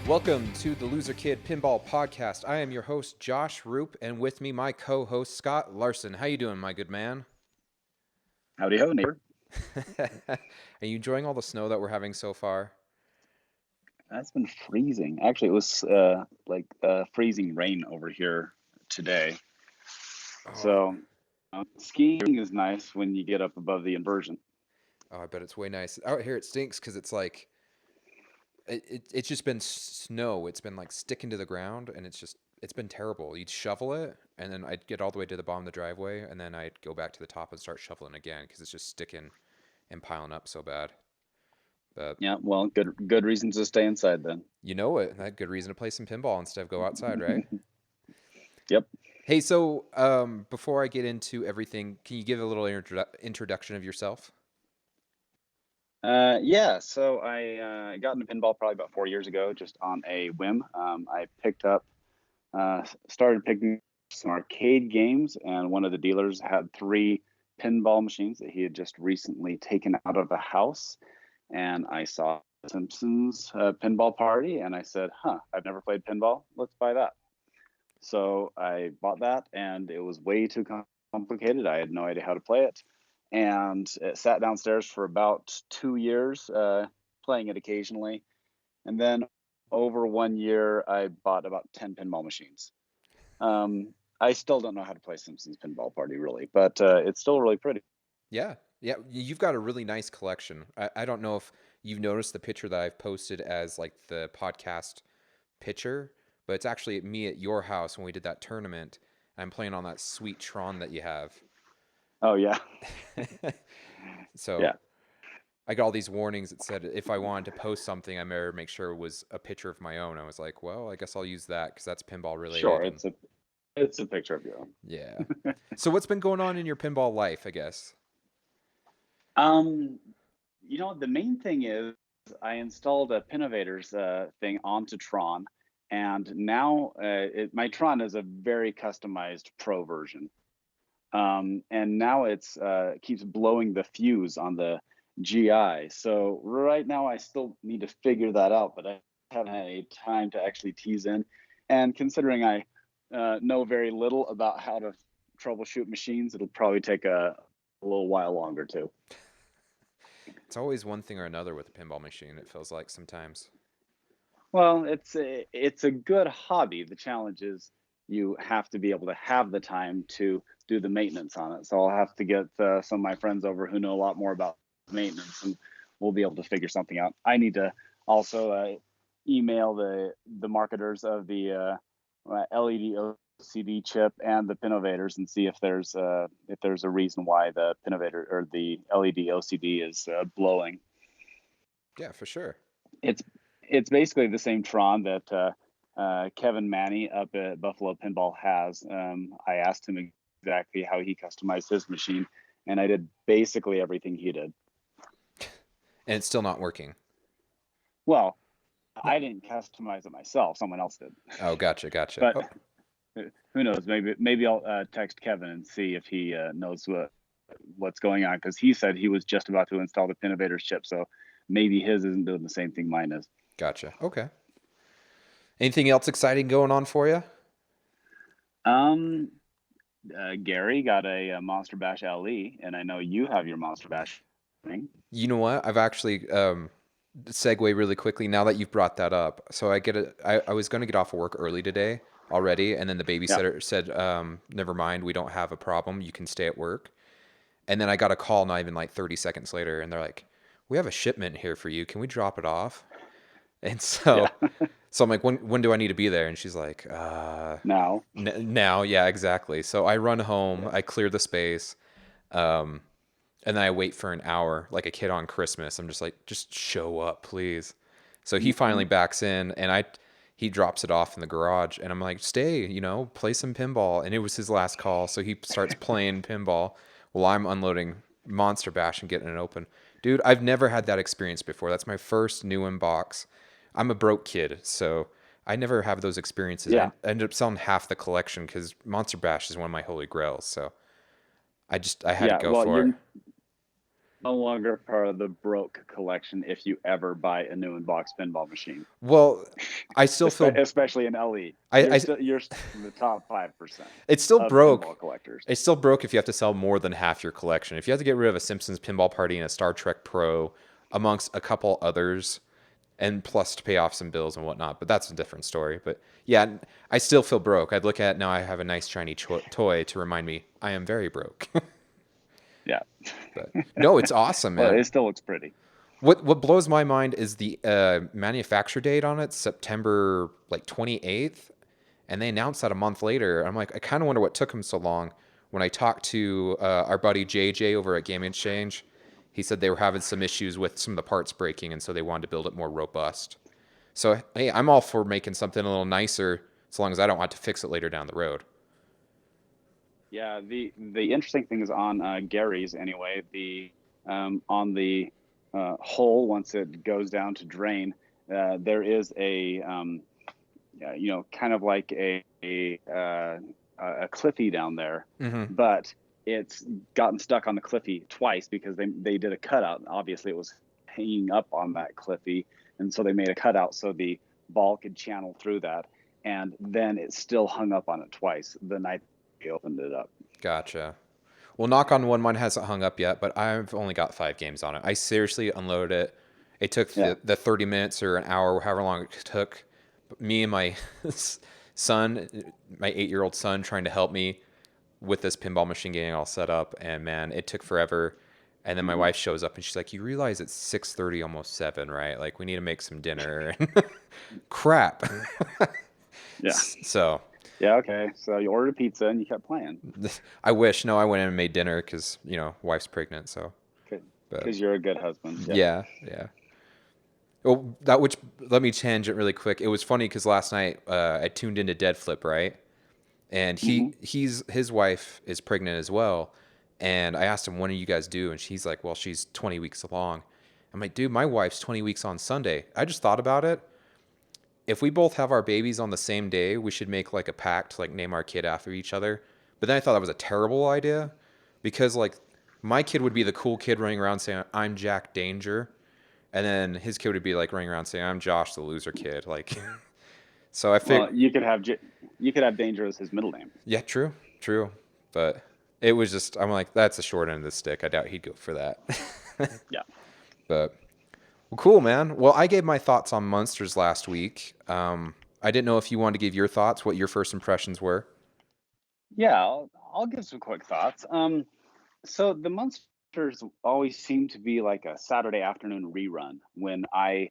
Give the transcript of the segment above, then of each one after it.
Welcome to the Loser Kid Pinball Podcast. I am your host, Josh Roop, and with me, my co-host, Scott Larson. How you doing, my good man? Howdy ho, neighbor. Are you enjoying all the snow that we're having so far? That's been freezing. Actually, it was freezing rain over here today. Oh, So skiing is nice when you get up above the inversion. I bet it's way nice. Out here, it stinks because it's like it's just been snow. It's been like sticking to the ground, and it's been terrible. You'd shovel it, and then I'd get all the way to the bottom of the driveway, and then I'd go back to the top and start shoveling again because it's just sticking and piling up so bad. But Yeah, well, good reasons to stay inside then. you know it. That good reason to play some pinball instead of go outside, right? Yep. Hey, so before I get into everything, can you give a little introduction of yourself? Yeah, so I got into pinball probably about 4 years ago, just on a whim. I started picking some arcade games, and one of the dealers had three pinball machines that he had just recently taken out of the house. And I saw Simpsons pinball party, and I said, "Huh, I've never played pinball. Let's buy that." So I bought that, and it was way too complicated. I had no idea how to play it, and it sat downstairs for about 2 years, playing it occasionally. And then over 1 year, I bought about 10 pinball machines. I still don't know how to play Simpsons Pinball Party really, but it's still really pretty. Yeah, yeah, you've got a really nice collection. I don't know if you've noticed the picture that I've posted as like the podcast picture, but it's actually me at your house when we did that tournament. And I'm playing on that sweet Tron that you have. Oh yeah, So yeah, I got all these warnings that said if I wanted to post something, I better make sure it was a picture of my own. I was like, well, I guess I'll use that because that's pinball sure. related. And It's a picture of you. yeah. So what's been going on in your pinball life, I guess? Um, the main thing is I installed a Pinovators thing onto Tron, and now my Tron is a very customized Pro version. And now it's keeps blowing the fuse on the GI. So right now I still need to figure that out, but I haven't had any time to actually tease in. And considering I know very little about how to troubleshoot machines, it'll probably take a little while longer too. It's always one thing or another with a pinball machine, it feels like sometimes. Well, it's a good hobby. The challenge is you have to be able to have the time to do the maintenance on it. So I'll have to get some of my friends over who know a lot more about maintenance, and we'll be able to figure something out. I need to also email the marketers of the LED OCD chip and the Pinovators and see if there's a reason why the Pinovator or the LED OCD is blowing. Yeah, for sure. It's it's basically the same Tron that Kevin Manny up at Buffalo Pinball has. I asked him exactly how he customized his machine, and I did basically everything he did. And it's still not working. Well, I didn't customize it myself; someone else did. Oh, gotcha, gotcha. But Oh, who knows? Maybe I'll text Kevin and see if he knows what's going on, because he said he was just about to install the Pinovators chip, so maybe his isn't doing the same thing mine is. gotcha. Okay. Anything else exciting going on for you? Um, Gary got a Monster Bash LE, and I know you have your Monster Bash thing. You know what? I've actually segue really quickly now that you've brought that up. So I was going to get off of work early today already, and then the Yeah, babysitter said, "Never mind, we don't have a problem. You can stay at work." And then I got a call not even like 30 seconds later, and they're like, "We have a shipment here for you. Can we drop it off?" And yeah. so I'm like, "When do I need to be there?" And she's like, Now, now, yeah, exactly." So I run home, yeah, I clear the space, um, and then I wait for an hour like a kid on Christmas. I'm just like, just show up, please. So he finally hmm, backs in, and he drops it off in the garage, and I'm like, stay, play some pinball. And it was his last call, so he starts playing pinball while I'm unloading Monster Bash and getting it open. Dude, I've never had that experience before. That's my first new inbox. I'm a broke kid, so I never have those experiences. I yeah, ended up selling half the collection because Monster Bash is one of my holy grails. So I had to yeah. go Well, for it. no longer part of the broke collection if you ever buy a new in-box pinball machine, Well, I still feel especially in LE. I You're still in the top 5% it's still of broke. pinball collectors. It's still broke if you have to sell more than half your collection. If you have to get rid of a Simpsons Pinball Party and a Star Trek Pro, amongst a couple others, and plus to pay off some bills and whatnot. But that's a different story. But yeah, I still feel broke. I'd look at it now. I have a nice shiny toy to remind me I am very broke. Yeah. But no, it's awesome, Well, man. it still looks pretty. What blows my mind is the manufacture date on it, September like 28th, and they announced that a month later. I'm like, I kind of wonder what took them so long. When I talked to our buddy JJ over at Game Exchange, he said they were having some issues with some of the parts breaking, and so they wanted to build it more robust. So hey, I'm all for making something a little nicer, as long as I don't want to fix it later down the road. Yeah, the interesting thing is on Gary's anyway. The on the hole once it goes down to drain, there is kind of like a cliffy down there, Mm-hmm. but it's gotten stuck on the cliffy twice because they did a cutout. Obviously, it was hanging up on that cliffy, and so they made a cutout so the ball could channel through that, and then it still hung up on it twice the night they opened it up. Gotcha. Well, knock on wood, mine hasn't hung up yet, but I've only got 5 games on it. I seriously unloaded it. It took Yeah. the 30 minutes or an hour, however long it took. Me and my son, my 8-year-old son, trying to help me with this pinball machine getting all set up, and man, it took forever. And then my Mhm. wife shows up and she's like, "You realize it's 6:30, almost 7, right? Like we need to make some dinner." Crap. Yeah. So Yeah. Okay. So you ordered a pizza and you kept playing. I wish. No, I went in and made dinner because wife's pregnant. So, Good. but Because you're a good husband. Yeah. yeah, yeah. Well, that which let me tangent really quick. It was funny because last night I tuned into Dead Flip, right? And Hmm. his wife is pregnant as well. And I asked him, when are you guys due? And she's like, well, she's 20 weeks along. I'm like, dude, my wife's 20 weeks on Sunday. I just thought about it. If we both have our babies on the same day, we should make like a pact, like name our kid after each other. But then I thought that was a terrible idea because like my kid would be the cool kid running around saying, I'm Jack Danger. And then his kid would be like running around saying, I'm Josh, the loser kid. Like, so I figured, Well, you could have Danger as his middle name. yeah, true, true. But it was just, I'm like, that's the short end of the stick. I doubt he'd go for that. Yeah. But well, cool, man. Well, I gave my thoughts on Munsters last week. I didn't know if you wanted to give your thoughts, what your first impressions were. Yeah. I'll give some quick thoughts. So the Munsters always seem to be like a Saturday afternoon rerun when I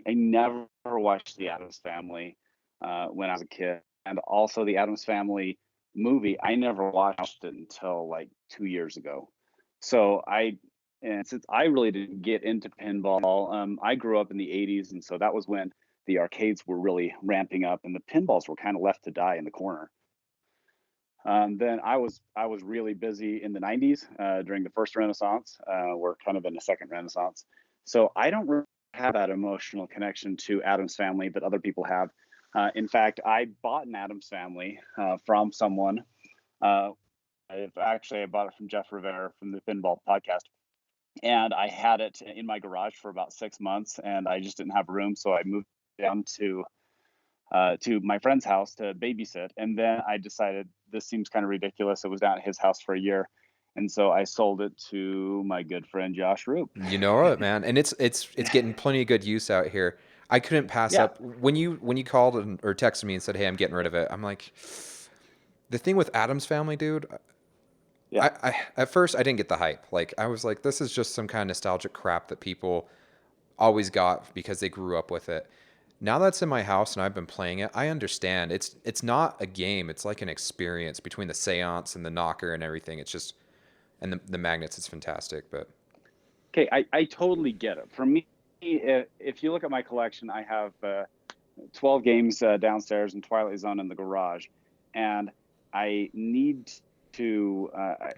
never watched the Addams Family when I was a kid, and also the Addams Family movie. I never watched it until like 2 years ago. So and since I really didn't get into pinball, I grew up in the '80s, and so that was when the arcades were really ramping up, and the pinballs were kind of left to die in the corner. Then I was really busy in the '90s during the first Renaissance. We're kind of in the second Renaissance, so I don't really have that emotional connection to Adam's Family, but other people have. In fact, I bought an Adams Family from someone. Uh, I bought it from Jeff Rivera from the Pinball podcast, and I had it in my garage for about 6 months, and I just didn't have room, so I moved down to my friend's house to babysit. And then I decided this seems kind of ridiculous. It was down at his house for a year. And so I sold it to my good friend Josh Roop. You know it, man, and it's getting plenty of good use out here. I couldn't pass Yeah. up when you called or texted me and said, "Hey, I'm getting rid of it." I'm like, the thing with Adam's Family, dude. Yeah. I at first I didn't get the hype. Like I was like, this is just some kind of nostalgic crap that people always got because they grew up with it. Now that's in my house and I've been playing it, I understand. It's not a game. It's like an experience between the seance and the knocker and everything. It's just and the magnets. It's fantastic. But Okay. I totally get it. For me, if you look at my collection, I have 12 games downstairs and Twilight Zone in the garage. And I need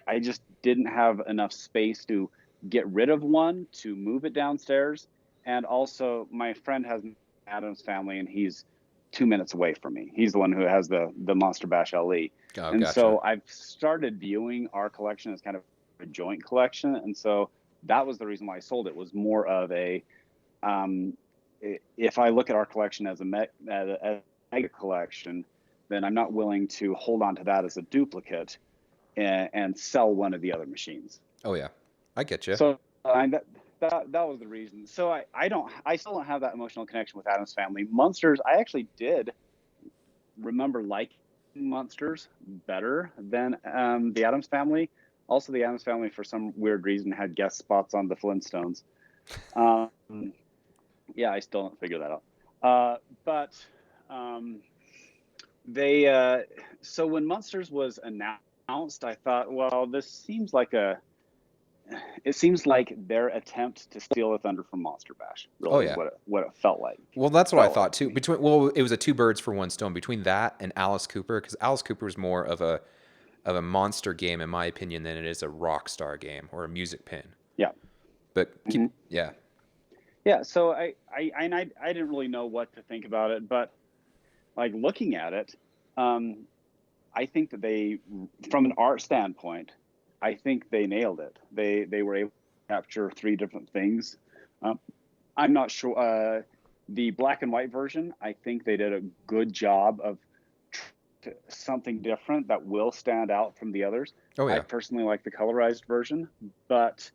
I just didn't have enough space to get rid of one to move it downstairs. And also, my friend has an Adams Family, and he's 2 minutes away from me. He's the one who has the Monster Bash LE. oh, And gotcha. so I've started viewing our collection as kind of a joint collection. And so that was the reason why I sold it. Was more of a if I look at our collection as a mega collection, then I'm not willing to hold on to that as a duplicate and sell one of the other machines. Oh yeah, I get you. So that was the reason. So I still don't have that emotional connection with Addams Family. Munsters, I actually did remember liking Munsters better than the Addams Family. Also, the Addams Family, for some weird reason, had guest spots on the Flintstones. Yeah, I still don't figure that out. But they so when Munsters was announced, I thought, well, it seems like their attempt to steal the thunder from Monster Bash. Oh Really, is yeah. what it felt like. Well, that's what I thought To too. me. It was a two birds for one stone between that and Alice Cooper, because Alice Cooper is more of a monster game in my opinion than it is a rock star game or a music pin. Yeah. But Mm-hmm. yeah. Yeah. So I didn't really know what to think about it, but like looking at it, I think that they, from an art standpoint, I think they nailed it. They were able to capture three different things. I'm not sure. The black and white version, I think they did a good job of something different that will stand out from the others. Oh I yeah. personally like the colorized version, but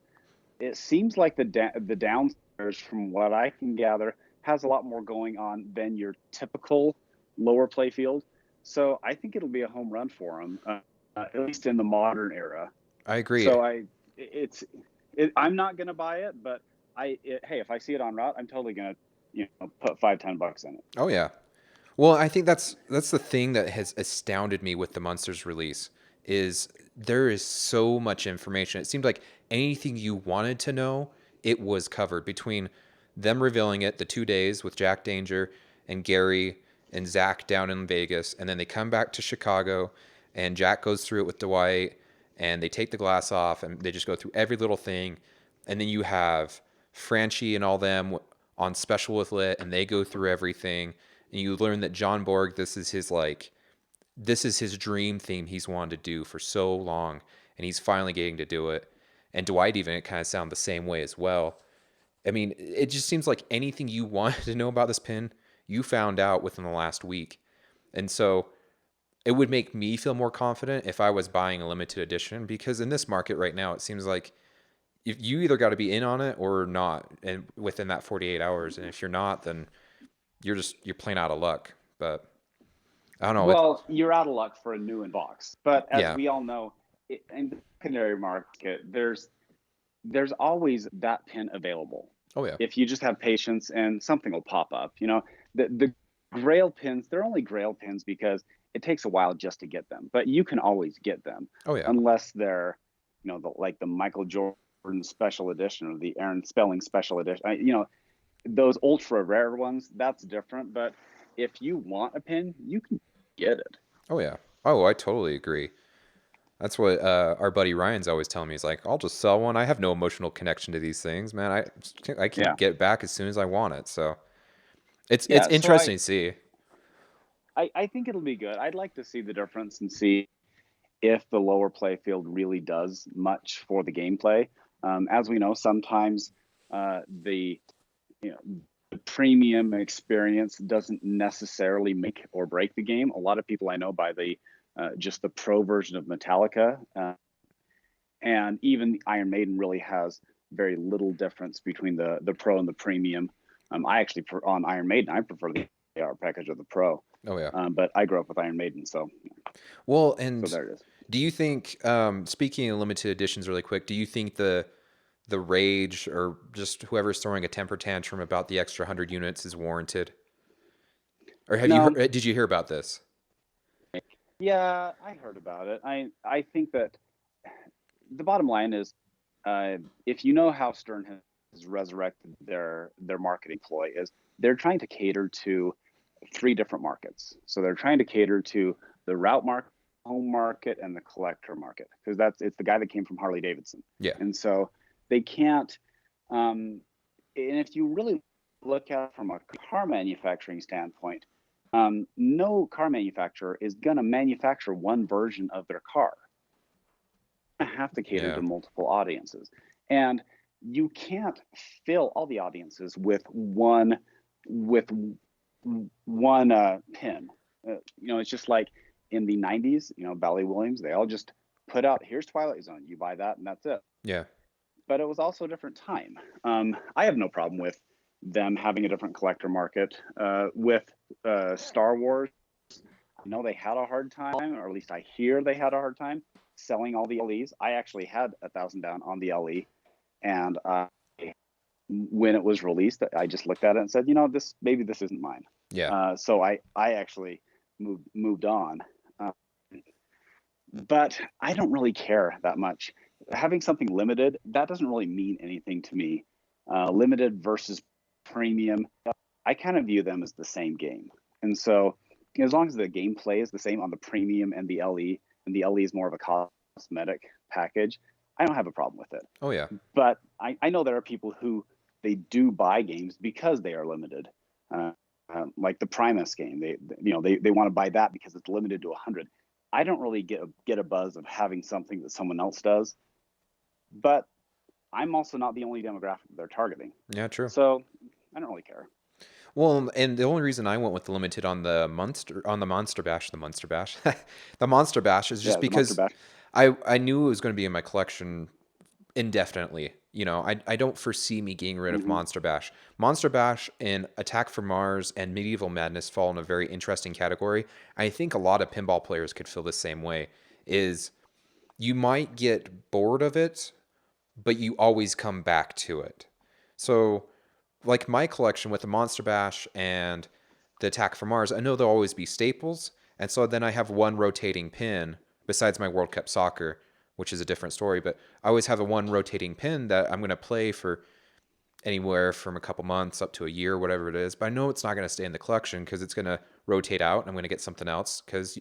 it seems like the downstairs, from what I can gather, has a lot more going on than your typical lower playfield. So I think it'll be a home run for them, at least in the modern era. I agree. So I'm not gonna buy it, but hey, if I see it on route, I'm totally gonna put $5-10 in it. Oh yeah. Well, I think that's the thing that has astounded me with the Munsters release is there is so much information. It seemed like anything you wanted to know, it was covered between them revealing it the 2 days with Jack Danger and Gary and Zach down in Vegas, and then they come back to Chicago and Jack goes through it with Dwight and they take the glass off and they just go through every little thing. And then you have Franchi and all them on special with Lit and they go through everything and you learn that John Borg, this is his dream theme he's wanted to do for so long, and he's finally getting to do it. And Dwight even it kind of sound the same way as well. I mean, it just seems like anything you wanted to know about this pin, you found out within the last week. And so it would make me feel more confident if I was buying a limited edition, because in this market right now, it seems like if you either got to be in on it or not, and within that 48 hours. And if you're not, then you're playing out of luck. But I don't know. Well, you're out of luck for a new in box, but as Yeah. we all know, in the secondary market, there's always that pin available. Oh yeah. If you just have patience and something will pop up. The Grail pins, they're only Grail pins because it takes a while just to get them, but you can always get them Oh yeah. unless they're, like the Michael Jordan special edition or the Aaron Spelling special edition. Those ultra rare ones, that's different. But if you want a pin, you can get it. Oh yeah. Oh, I totally agree. That's what our buddy Ryan's always telling me. He's like, I'll just sell one. I have no emotional connection to these things, man. I can Yeah. get it back as soon as I want it. So it's Yeah. So interesting to see. I think it'll be good. I'd like to see the difference and see if the lower play field really does much for the gameplay. As we know, sometimes the the premium experience doesn't necessarily make or break the game. A lot of people I know buy the just the pro version of Metallica, and even Iron Maiden really has very little difference between the pro and the premium. I actually on Iron Maiden I prefer the AR package of the pro. Oh yeah. But I grew up with Iron Maiden, so Well, and there it is. do you think, speaking of limited editions, really quick, do you think the rage or just whoever's throwing a temper tantrum about the extra 100 units is warranted? Or have you No, heard, did you hear about this? yeah, I heard about it. I think that the bottom line is, if you know how Stern has resurrected their marketing ploy, is they're trying to cater to three different markets. So they're trying to cater to the route market, home market, and the collector market, because it's the guy that came from Harley Davidson. Yeah. And so they can't. And if you really look at it from a car manufacturing standpoint, no car manufacturer is going to manufacture one version of their car. Have to cater Yeah. to multiple audiences. And you can't fill all the audiences with one pin. It's just like in the 90s, Bally Williams, they all just put out, here's Twilight Zone, you buy that and that's it. Yeah. But it was also a different time. I have no problem with them having a different collector market. With Star Wars, I know they had a hard time, or at least I hear they had a hard time selling all the LEs. I actually had 1,000 down on the LE, and when it was released, I just looked at it and said, this isn't mine. Yeah. So I actually moved on. Uh, but I don't really care that much. Having something limited, that doesn't really mean anything to me. Limited versus premium, I kind of view them as the same game. And so as long as the gameplay is the same on the premium and the LE, and the LE is more of a cosmetic package, I don't have a problem with it. Oh yeah. But I know there are people who they do buy games because they are limited. Like the Primus game, they want to buy that because it's limited to 100. I don't really get a buzz of having something that someone else does, but I'm also not the only demographic they're targeting. Yeah, true. So I don't really care. Well, and the only reason I went with the limited on the Monster Bash, the Monster Bash is just Yeah, the Monster because Bash. I knew it was going to be in my collection indefinitely. I don't foresee me getting rid of Mm-hmm. Monster Bash. Monster Bash and Attack from Mars and Medieval Madness fall in a very interesting category. I think a lot of pinball players could feel the same way. Is you might get bored of it, but you always come back to it. So, like my collection with the Monster Bash and the Attack from Mars, I know there'll always be staples, and so then I have one rotating pin besides my World Cup Soccer, which is a different story. But I always have a one rotating pin that I'm going to play for anywhere from a couple months up to a year, whatever it is. But I know it's not going to stay in the collection because it's going to rotate out, and I'm going to get something else because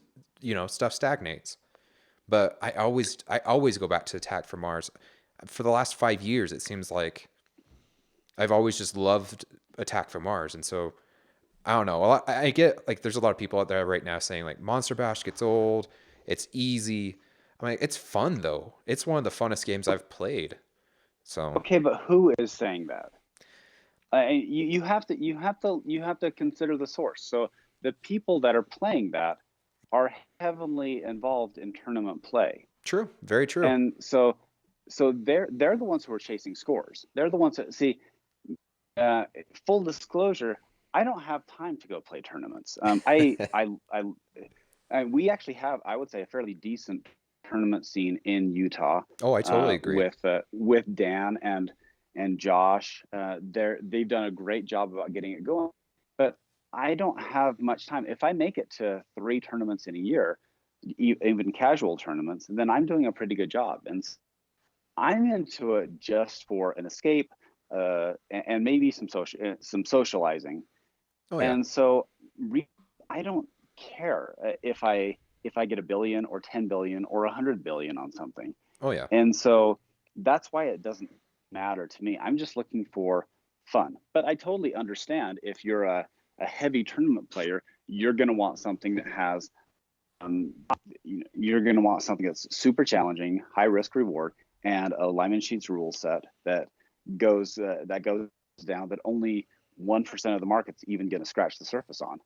stuff stagnates. But I always go back to Attack from Mars. For the last 5 years, it seems like I've always just loved Attack from Mars, and so I don't know. I get like there's a lot of people out there right now saying like Monster Bash gets old, it's easy. I'm like, it's fun though. It's one of the funnest games I've played. So Okay, but who is saying that? You have to consider the source. So the people that are playing that are heavily involved in tournament play, true, very true. and so they're the ones who are chasing scores. They're the ones that see. Uh, Full disclosure, I don't have time to go play tournaments. We actually have, I would say, a fairly decent tournament scene in Utah. Oh, I totally agree. With Dan and Josh. They've done a great job about getting it going, but I don't have much time. If I make it to 3 tournaments in a year, even casual tournaments, then I'm doing a pretty good job. And I'm into it just for an escape, and maybe some socializing. Oh yeah. And so I don't care if I get a billion or 10 billion or 100 billion on something. Oh yeah. And so that's why it doesn't matter to me. I'm just looking for fun. But I totally understand if you're a heavy tournament player, you're going to want something that has you're going to want something that's super challenging, high risk reward, and a Lyman Sheets rule set that goes down that only 1% of the market's even going to scratch the surface on.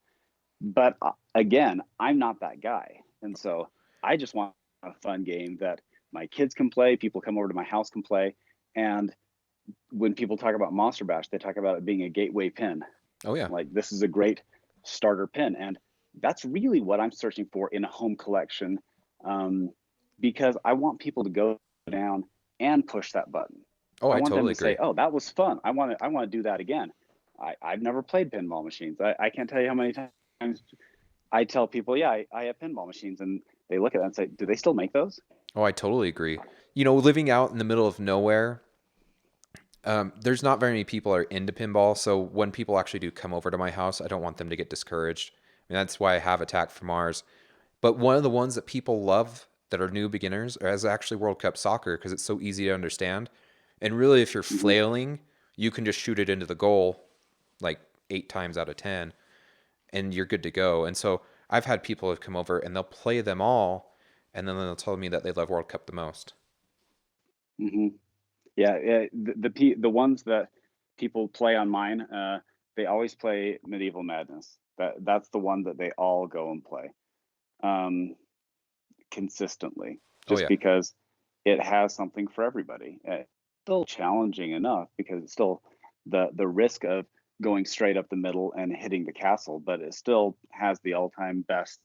But again, I'm not that guy, and so I just want a fun game that my kids can play, people come over to my house can play, and when people talk about Monster Bash, they talk about it being a gateway pin. Oh yeah. Like, this is a great starter pin, and that's really what I'm searching for in a home collection, because I want people to go down and push that button. Oh, I I want them totally to say, agree. "Oh, that was fun. I want to do that again." I've never played pinball machines. I can't tell you how many times I tell people, "Yeah, I have pinball machines," and they look at that and say, "Do they still make those?" Oh, I totally agree. Living out in the middle of nowhere, there's not very many people are into pinball. So when people actually do come over to my house, I don't want them to get discouraged. I mean, that's why I have Attack from Mars. But one of the ones that people love that are new beginners is actually World Cup Soccer because it's so easy to understand. And really, if you're Mm-hmm. flailing, you can just shoot it into the goal like 8 times out of 10 and you're good to go. And so I've had people have come over and they'll play them all and then they'll tell me that they love World Cup the most. Mm-hmm. Yeah, the ones that people play on mine, they always play Medieval Madness. That's the one that they all go and play um, consistently, Oh just yeah. because it has something for everybody. Still challenging enough because it's still the risk of going straight up the middle and hitting the castle, but it still has the all-time best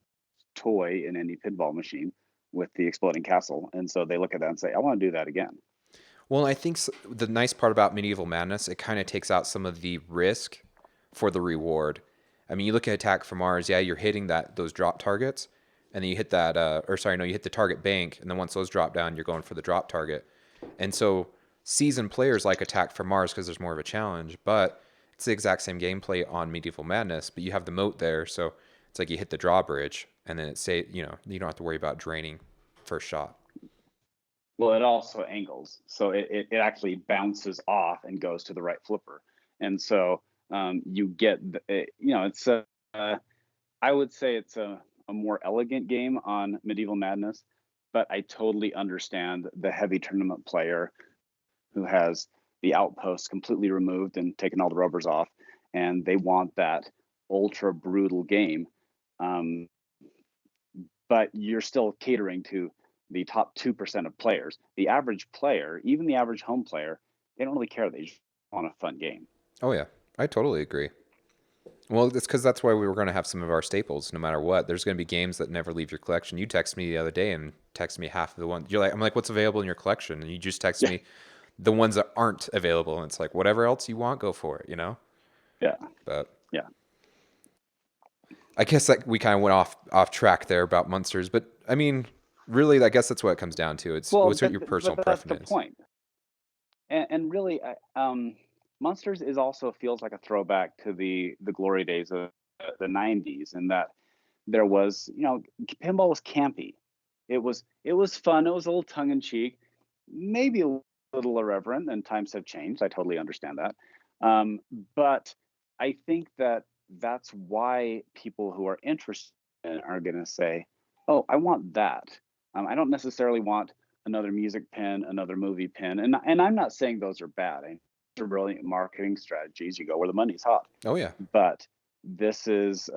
toy in any pinball machine with the exploding castle. And so they look at that and say, I want to do that again. Well, I think the nice part about Medieval Madness, it kind of takes out some of the risk for the reward. I mean, you look at Attack from Mars, yeah, you're hitting those drop targets, and then you hit that, or sorry, no, you hit the target bank, and then once those drop down, you're going for the drop target. And so seasoned players like Attack from Mars because there's more of a challenge, but it's the exact same gameplay on Medieval Madness, but you have the moat there, so it's like you hit the drawbridge, and then you don't have to worry about draining first shot. Well, it also angles, so it actually bounces off and goes to the right flipper, and so you get it's I would say it's a more elegant game on Medieval Madness, but I totally understand the heavy tournament player who has the outpost completely removed and taken all the rubbers off, and they want that ultra brutal game. Um, but you're still catering to the top 2% of players. The average player, even the average home player, they don't really care. They just want a fun game. Oh yeah, I totally agree. Well, it's because that's why we were going to have some of our staples, no matter what. There's going to be games that never leave your collection. You text me the other day and text me half of the ones. I'm like, what's available in your collection? And you just text Yeah, me the ones that aren't available. And it's like, whatever else you want, go for it, you know? yeah, But yeah. I guess that we kind of went off track there about Munsters. But I mean, really, I guess that's what it comes down to. It's Well, what's what your personal but that's the preference is. point. And really, Munsters is also feels like a throwback to the glory days of the '90s, in that there was, pinball was campy. It was fun. It was a little tongue in cheek, maybe a little irreverent, and times have changed. I totally understand that. But I think that that's why people who are interested are going to say, "Oh, I want that." I don't necessarily want another music pin, another movie pin, and I'm not saying those are bad. They're brilliant marketing strategies. You go where the money's hot. Oh yeah. But this is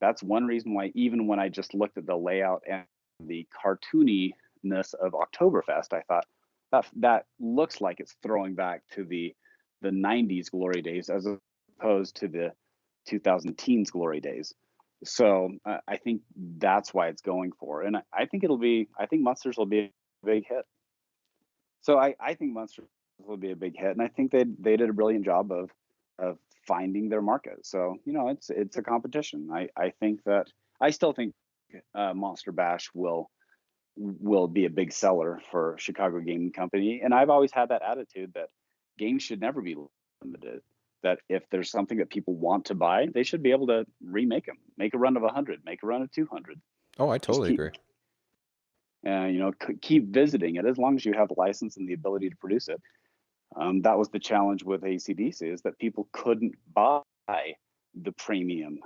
that's one reason why, even when I just looked at the layout and the cartooniness of Oktoberfest, I thought that looks like it's throwing back to the '90s glory days as opposed to the 2000 teens glory days. So I think that's why it's going for, and I think Monsters will be a big hit. So I think Monsters will be a big hit, and I think they did a brilliant job of finding their market. So it's a competition. I think that I still think Monster Bash will be a big seller for Chicago Gaming Company, and I've always had that attitude that games should never be limited. That if there's something that people want to buy, they should be able to remake them, make a run of 100, make a run of 200. Oh, I Just totally keep agree. keep visiting it as long as you have the license and the ability to produce it. That was the challenge with ACDC, is that people couldn't buy the premium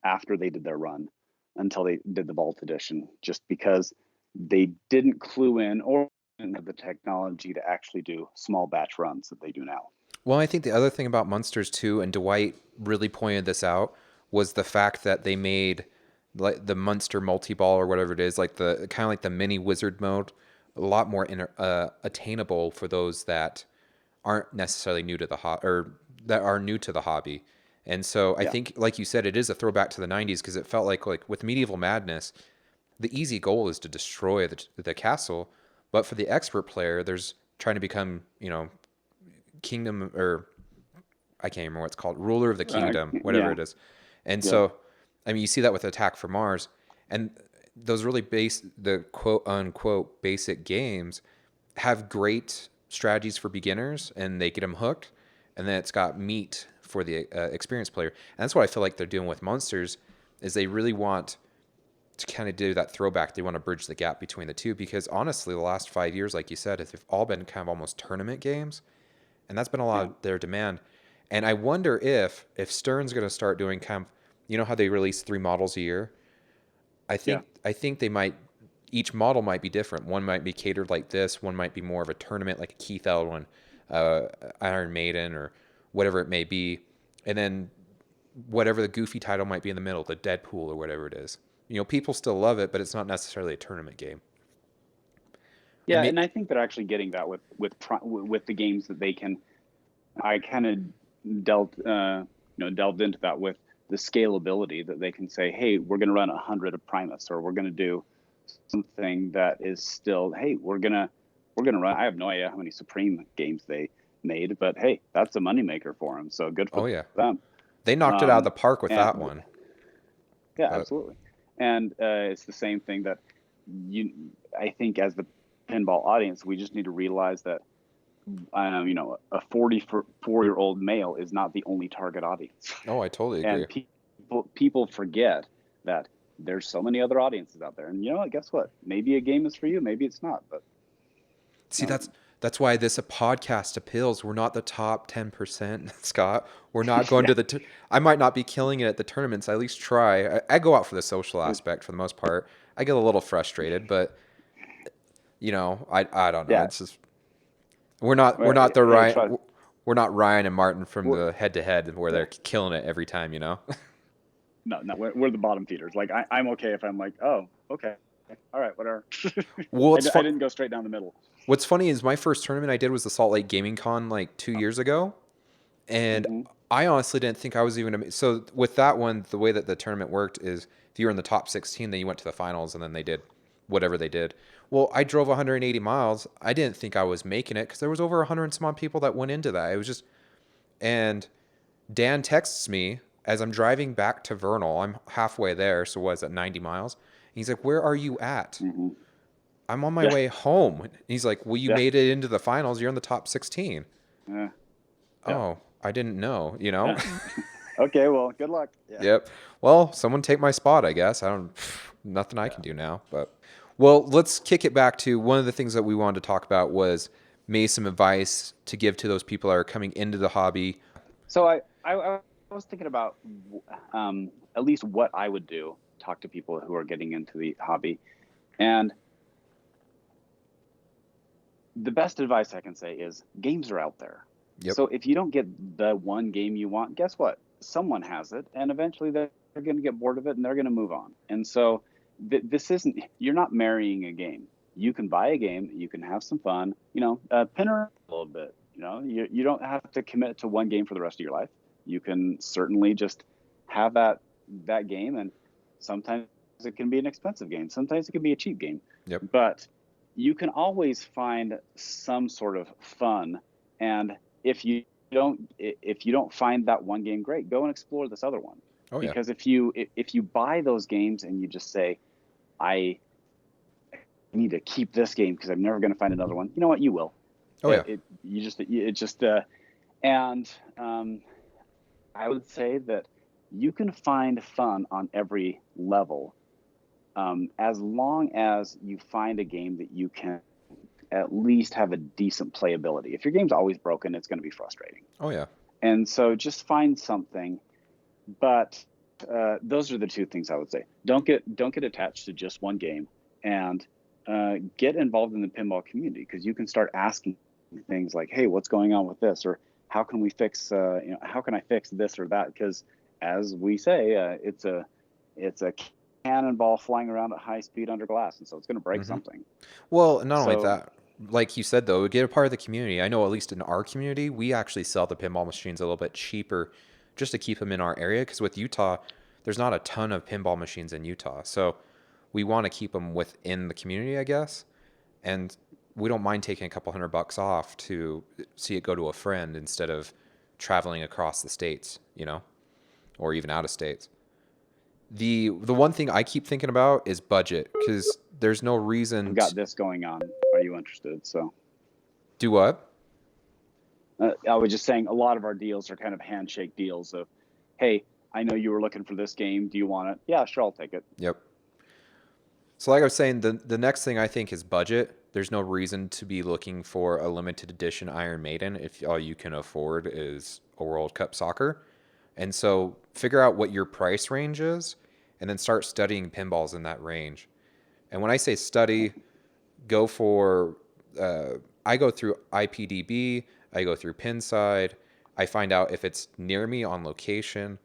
after they did their run until they did the Vault Edition, just because they didn't clue in or didn't have the technology to actually do small batch runs that they do now. Well, I think the other thing about Munsters too, and Dwight really pointed this out, was the fact that they made like the Munster multi-ball or whatever it is, like the kind of like the mini wizard mode, a lot more attainable for those that aren't necessarily new to the or that are new to the hobby. And so I Yeah, think, like you said, it is a throwback to the '90s because it felt like with Medieval Madness, the easy goal is to destroy the castle, but for the expert player, there's trying to become kingdom, or I can't remember what it's called, ruler of the kingdom, whatever yeah, it is. And yeah, so, I mean, you see that with Attack from Mars, and those really the quote unquote basic games have great strategies for beginners, and they get them hooked, and then it's got meat for the experienced player. And that's what I feel like they're doing with Monsters, is they really want to kind of do that throwback. They want to bridge the gap between the two because honestly, the last 5 years, like you said, have all been kind of almost tournament games, and that's been a lot yeah, of their demand. And I wonder if Stern's going to start doing kind of, how they release 3 models a year. yeah, I think they might, each model might be different. One might be catered like this. One might be more of a tournament, like a Keith L one. uh, Iron Maiden or whatever it may be, and then whatever the goofy title might be in the middle, the Deadpool or whatever it is. People still love it, but it's not necessarily a tournament game. And Yeah, and I think they're actually getting that with the games that they can. I kind of delved into that with the scalability that they can say, hey, we're going to run 100 of Primus, or we're going to do something that is still, hey, we're gonna run. I have no idea how many Supreme games they made, but hey, that's a moneymaker for them. So good for oh yeah, them. they knocked it out of the park with that And one. yeah, But absolutely. And it's the same thing that you. I think as the pinball audience, we just need to realize that a 44-year-old male is not the only target audience, oh, I totally agree. and people forget that there's so many other audiences out there. And you know what? Guess what? Maybe a game is for you, maybe it's not. But See, you know, that's why this a podcast appeals. We're not the top 10%, Scott. We're not going yeah, to I might not be killing it at the tournaments. I at least try. I go out for the social aspect for the most part. I get a little frustrated, but I don't know. yeah. It's just we're Well, not the hey, try. Ryan we're not Ryan and Martin from We're, the head to head where yeah. they're killing it every time. No, we're the bottom feeders. Like I'm okay if I'm like, oh, okay, all right, whatever. Well, I didn't go straight down the middle. what's funny is my first tournament I did was the Salt Lake Gaming Con like 2 years ago, and Mm-hmm. I honestly didn't think I was even. So with that one, the way that the tournament worked is if you were in the top 16, then you went to the finals, and then they did whatever they did. Well, I drove 180 miles. I didn't think I was making it because there was over 100 and some odd people that went into that. It was just, and Dan texts me as I'm driving back to Vernal. I'm halfway there, so was at 90 miles. And he's like, "Where are you at?" Mm-hmm. I'm on my Yeah, way home. And he's like, "Well, you yeah, made it into the finals. You're in the top 16." yeah, yeah, Oh, I didn't know, yeah. Okay, well, good luck. Yeah. Yep. Well, someone take my spot, I guess. I don't, nothing I Yeah. can do now. But, well, let's kick it back to one of the things that we wanted to talk about was maybe some advice to give to those people that are coming into the hobby. So I was thinking about at least what I would do, talk to people who are getting into the hobby. And the best advice I can say is games are out there. Yep. So if you don't get the one game you want, guess what? Someone has it, and eventually they're going to get bored of it and they're going to move on. And so this isn't, you're not marrying a game. You can buy a game, you can have some fun, pin her a little bit. You don't have to commit to one game for the rest of your life. You can certainly just have that game, and sometimes it can be an expensive game. Sometimes it can be a cheap game. Yep. But you can always find some sort of fun. And if you don't find that one game great, go and explore this other one. Oh, yeah. Because if you buy those games and you just say, I need to keep this game because I'm never going to find another one, you know what? You will. Oh, yeah. And I would say that you can find fun on every level, as long as you find a game that you can at least have a decent playability. If your game's always broken, it's going to be frustrating. Oh, yeah. And so just find something. But those are the two things I would say. Don't get attached to just one game, and get involved in the pinball community, because you can start asking things like, hey, what's going on with this? Or how can we fix, how can I fix this or that? Because as we say, it's a cannonball flying around at high speed under glass. And so it's going to break something. Well, not only So, that, like you said, though, get a part of the community. I know at least in our community, we actually sell the pinball machines a little bit cheaper just to keep them in our area. Because with Utah, there's not a ton of pinball machines in Utah. So we want to keep them within the community, I guess. And we don't mind taking a couple $100 off to see it go to a friend instead of traveling across the states, or even out of states. The one thing I keep thinking about is budget, because there's no reason I've to got this going on. Are you interested? So do what? I was just saying, a lot of our deals are kind of handshake deals of, hey, I know you were looking for this game. Do you want it? Yeah, sure, I'll take it. Yep. So like I was saying, the next thing I think is budget. There's no reason to be looking for a limited edition Iron Maiden if all you can afford is a World Cup soccer. And so figure out what your price range is and then start studying pinballs in that range. And when I say study, go for I go through IPDB. I go through Pinside. I find out if it's near me on location,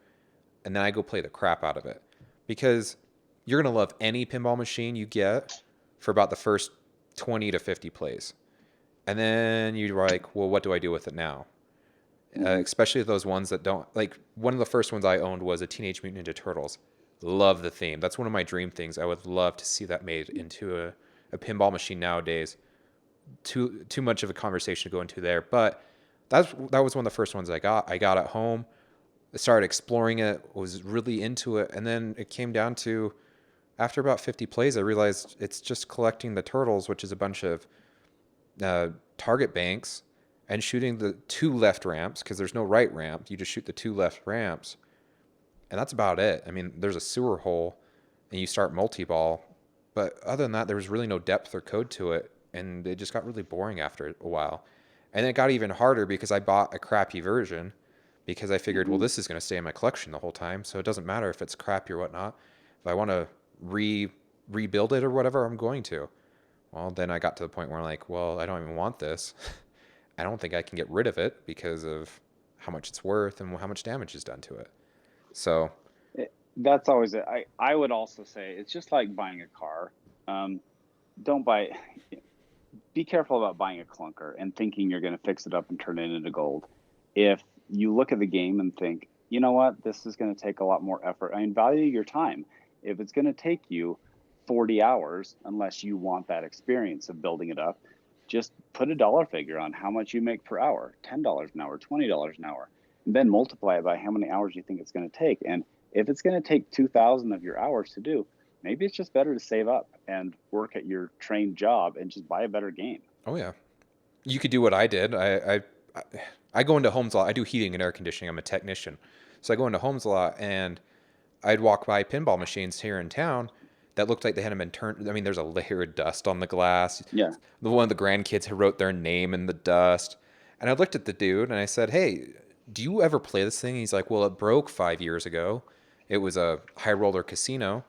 and then I go play the crap out of it. Because you're going to love any pinball machine you get for about the first 20 to 50 plays. And then you're like, well, what do I do with it now? Hmm. Especially those ones that don't, like, one of the first ones I owned was a Teenage Mutant Ninja Turtles. Love the theme. That's one of my dream things. I would love to see that made into a pinball machine nowadays. Too much of a conversation to go into there, but that was one of the first ones I got. I got it home. I started exploring it, was really into it, and then it came down to after about 50 plays, I realized it's just collecting the turtles, which is a bunch of target banks, and shooting the two left ramps because there's no right ramp. You just shoot the two left ramps, and that's about it. I mean, there's a sewer hole, and you start multi-ball, but other than that, there was really no depth or code to it, and it just got really boring after a while. And then it got even harder because I bought a crappy version because I figured, well, Hmm. this is going to stay in my collection the whole time, so it doesn't matter if it's crappy or whatnot. If I want to rebuild it or whatever, I'm going to. Well, then I got to the point where I'm like, well, I don't even want this. I don't think I can get rid of it because of how much it's worth and how much damage is done to it. So, That's always it. I would also say it's just like buying a car. Um, don't buy. Be careful about buying a clunker and thinking you're going to fix it up and turn it into gold. If you look at the game and think, you know what, this is going to take a lot more effort. I mean, value your time. If it's going to take you 40 hours, unless you want that experience of building it up, just put a dollar figure on how much you make per hour, $10 an hour, $20 an hour, and then multiply it by how many hours you think it's going to take. And if it's going to take 2,000 of your hours to do, maybe it's just better to save up and work at your trained job and just buy a better game. oh yeah, you could do what I did. I go into homes a lot. I do heating and air conditioning. I'm a technician, so I go into homes a lot, and I'd walk by pinball machines here in town that looked like they hadn't been turned. I mean, there's a layer of dust on the glass. Yeah. The one of the grandkids had wrote their name in the dust, and I looked at the dude and I said, "Hey, do you ever play this thing?" He's like, "Well, it broke 5 years ago. It was a high roller casino."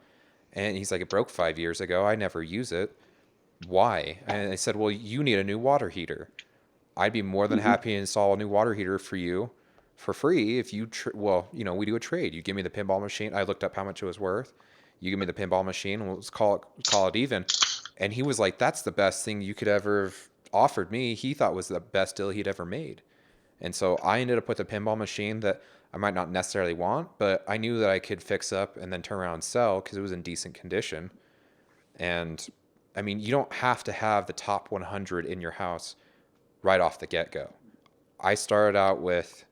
And he's like, "It broke 5 years ago. I never use it. Why?" And I said, "Well, you need a new water heater. I'd be more than Hmm. happy to install a new water heater for you for free if you, well, we do a trade. You give me the pinball machine. I looked up how much it was worth. You give me the pinball machine, and let's call it even." And he was like, "That's the best thing you could ever have offered me." He thought was the best deal he'd ever made. And so I ended up with a pinball machine that I might not necessarily want, but I knew that I could fix up and then turn around and sell because it was in decent condition. And I mean, you don't have to have the top 100 in your house right off the get go. I started out with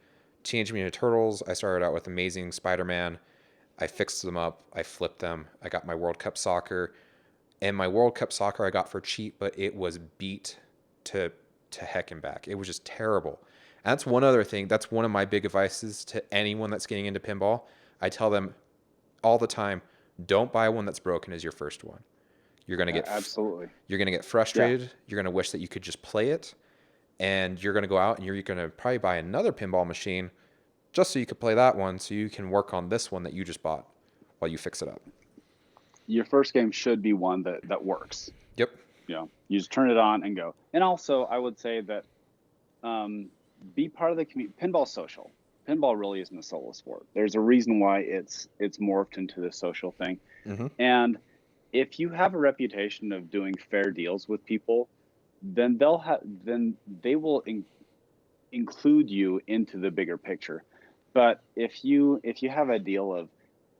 Teenage Mutant Ninja Turtles. I started out with Amazing Spider-Man. I fixed them up. I flipped them. I got my World Cup Soccer, and my World Cup Soccer I got for cheap, but it was beat to heck and back. It was just terrible. And that's one other thing. That's one of my big advices to anyone that's getting into pinball. I tell them all the time, don't buy one that's broken as your first one. You're gonna get Absolutely. you're gonna get Yeah. frustrated. You're gonna wish that you could just play it, and you're gonna go out and you're gonna probably buy another pinball machine just so you could play that one, so you can work on this one that you just bought while you fix it up. Your first game should be one that works. Yep. You just turn it on and go. And also, I would say that be part of the community. Pinball social. Pinball really isn't a solo sport. There's a reason why it's morphed into this social thing. Mm-hmm. And if you have a reputation of doing fair deals with people, then they will include you into the bigger picture. But if you have a deal of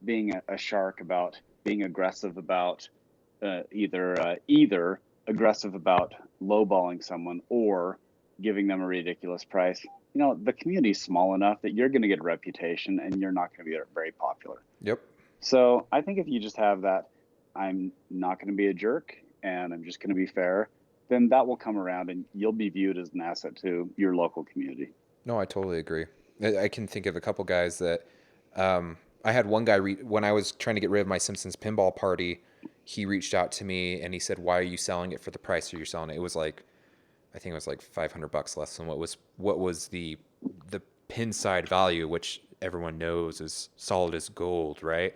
being a shark, about being aggressive about either aggressive about lowballing someone or giving them a ridiculous price, the community's small enough that you're going to get a reputation and you're not going to be very popular. Yep. So I think if you just have that, I'm not going to be a jerk and I'm just going to be fair, then that will come around and you'll be viewed as an asset to your local community. No, I totally agree. I can think of a couple guys that I had one guy when I was trying to get rid of my Simpsons pinball party. He reached out to me and he said, "Why are you selling it for the price that you're selling it?" It was like, I think it was like $500 less than what was the pin side value, which everyone knows is solid as gold, right?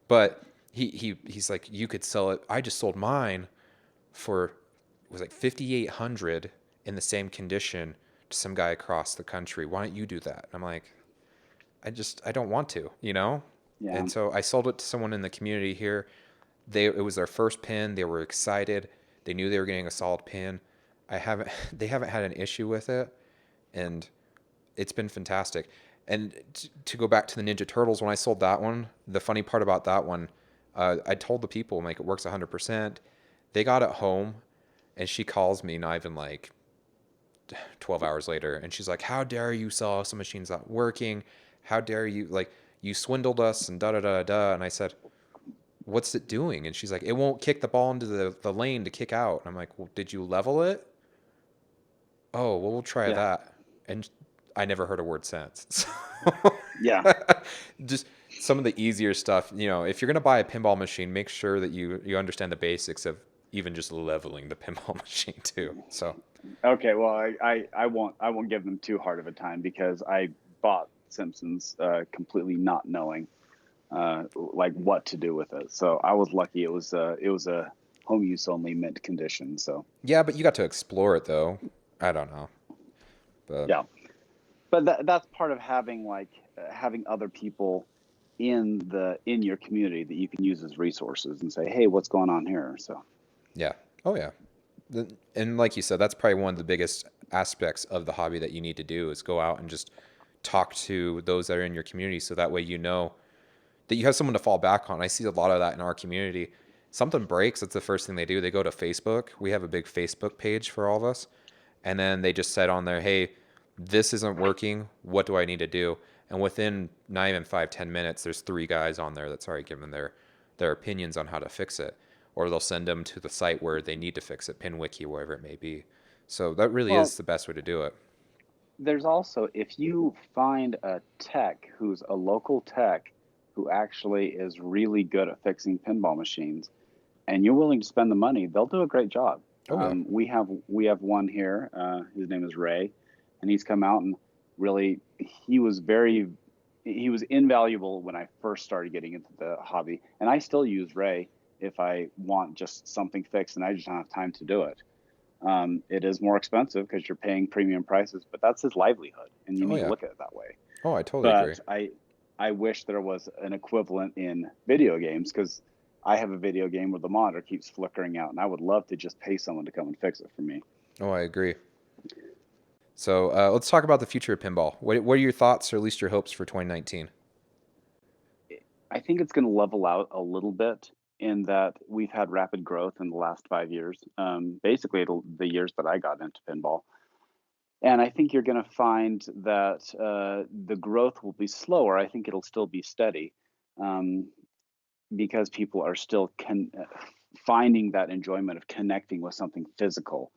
But he's like, "You could sell it. I just sold mine for, it was like 5,800 in the same condition some guy across the country. Why don't you do that? I'm like, I don't want to, you know? Yeah. And so I sold it to someone in the community here. It was their first pin. They were excited. They knew they were getting a solid pin. They haven't had an issue with it, and it's been fantastic. And to go back to the Ninja Turtles, when I sold that one, the funny part about that one, I told the people, like, it works 100%. They got it home, and she calls me not even like 12 hours later, and she's like, "How dare you sell us a machines not working? How dare you, like, you swindled us and da da da da." And I said, "What's it doing?" And she's like, "It won't kick the ball into the lane to kick out." And I'm like, "Well, did you level it?" "Oh, well, we'll try Yeah. that." And I never heard a word since. Yeah. So just some of the easier stuff, if you're going to buy a pinball machine, make sure that you understand the basics of even just leveling the pinball machine too. So, Okay, well, I won't give them too hard of a time because I bought Simpsons completely not knowing like what to do with it. So I was lucky. It was a home use only mint condition. So yeah, but you got to explore it though. I don't know. But yeah, but that's part of having having other people in your community that you can use as resources and say, hey, what's going on here? So yeah. Oh yeah. And like you said, that's probably one of the biggest aspects of the hobby that you need to do is go out and just talk to those that are in your community so that way you know that you have someone to fall back on. I see a lot of that in our community. Something breaks, that's the first thing they do. They go to Facebook. We have a big Facebook page for all of us. And then they just said on there, "Hey, this isn't working. What do I need to do?" And within not even 5-10 minutes, there's 3 guys on there that's already given their opinions on how to fix it. Or they'll send them to the site where they need to fix it, PinWiki, wherever it may be. So that really well, is the best way to do it. there's also, if you find a tech who's a local tech who actually is really good at fixing pinball machines and you're willing to spend the money, they'll do a great job. Oh yeah. We have one here. His name is Ray, and he's come out and really he was invaluable when I first started getting into the hobby, and I still use Ray if I want just something fixed and I just don't have time to do it. It is more expensive because you're paying premium prices, but that's his livelihood, and you Oh need to yeah. look at it that way. Oh, I totally agree. But I wish there was an equivalent in video games because I have a video game where the monitor keeps flickering out, and I would love to just pay someone to come and fix it for me. Oh, I agree. So let's talk about the future of pinball. What are your thoughts, or at least your hopes for 2019? I think it's going to level out a little bit in that we've had rapid growth in the last 5 years, basically the years that I got into pinball. And I think you're going to find that the growth will be slower. I think it'll still be steady um, because people are still finding that enjoyment of connecting with something physical.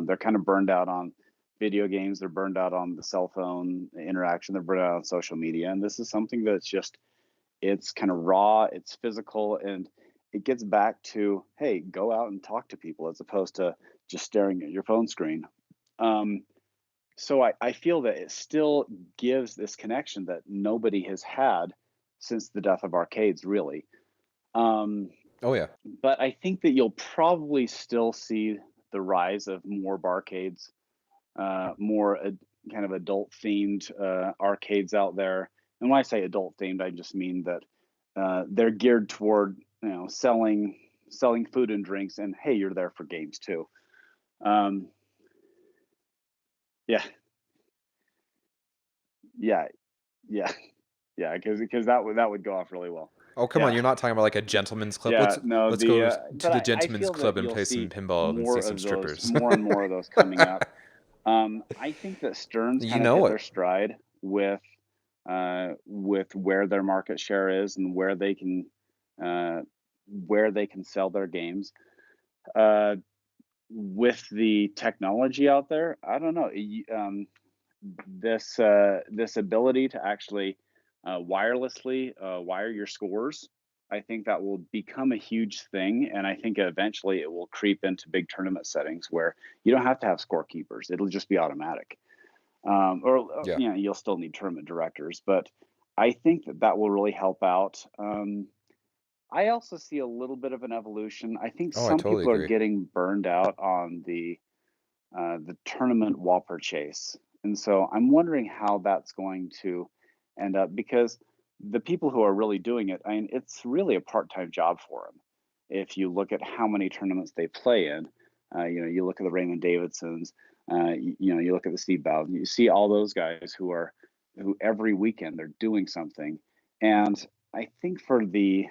They're kind of burned out on video games. They're burned out on the cell phone interaction. They're burned out on social media. And this is something that's just, it's kind of raw, it's physical, and it gets back to, hey, go out and talk to people as opposed to just staring at your phone screen. Um, so I feel that it still gives this connection that nobody has had since the death of arcades, really. Um, Oh yeah. but I think that you'll probably still see the rise of more barcades, more kind of adult themed arcades out there. And when I say adult themed, I just mean that they're geared toward selling food and drinks, and hey, you're there for games too. Um, yeah, yeah, yeah, yeah, because that would go off really well. Oh, come on, Yeah, you're not talking about like a gentleman's club. yeah, no, Let's the go to but the I gentleman's feel club that and you'll play some see pinball and see more some of those, strippers. more and more of those coming up. I think that Stearns You kind of know hit it. their stride with where their market share is and uh, where they can sell their games. Uh, with the technology out there, I don't know. This ability to actually wirelessly wire your scores, I think that will become a huge thing, and I think eventually it will creep into big tournament settings where you don't have to have scorekeepers; it'll just be automatic. Yeah. You'll still need tournament directors, but I think that will really help out. I also see a little bit of an evolution. I think Oh, I some totally people are agree. getting burned out on the tournament whopper chase. And so I'm wondering how that's going to end up because the people who are really doing it, I mean, it's really a part-time job for them. If you look at how many tournaments they play in, you look at the Raymond Davidsons, you look at the Steve Bowden, you see all those guys who every weekend they're doing something. And I think for the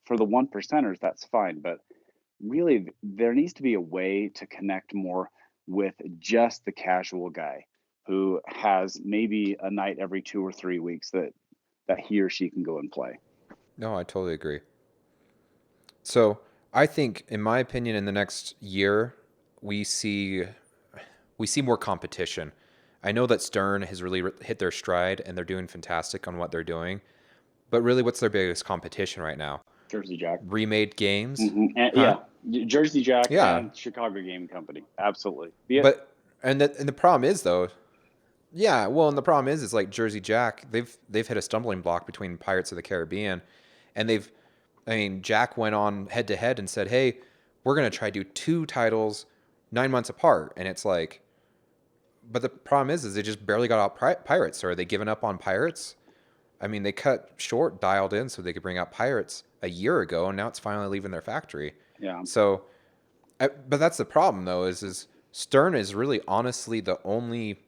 one percenters, that's fine. But really, there needs to be a way to connect more with just the casual guy who has maybe a night every 2 or 3 weeks that he or she can go and play. No, I totally agree. So I think, in my opinion, in the next year, we see we see more competition. I know that Stern has really hit their stride and they're doing fantastic on what they're doing. But really, what's their biggest competition right now? Jersey Jack. Remade games, And, huh? yeah, Jersey Jack Yeah, and Chicago Gaming Company. Absolutely. but and the problem is though, yeah, well, and the problem is like Jersey Jack, they've hit a stumbling block between Pirates of the Caribbean, and I mean, Jack went on head to head and said, "Hey, we're gonna try to do two titles 9 months apart," and it's like, but the problem is they just barely got out Pirates. So are they giving up on Pirates? I mean, they cut short, dialed in so they could bring out Pirates a year ago, and now it's finally leaving their factory. Yeah. So, but that's the problem though, is Stern is really honestly the only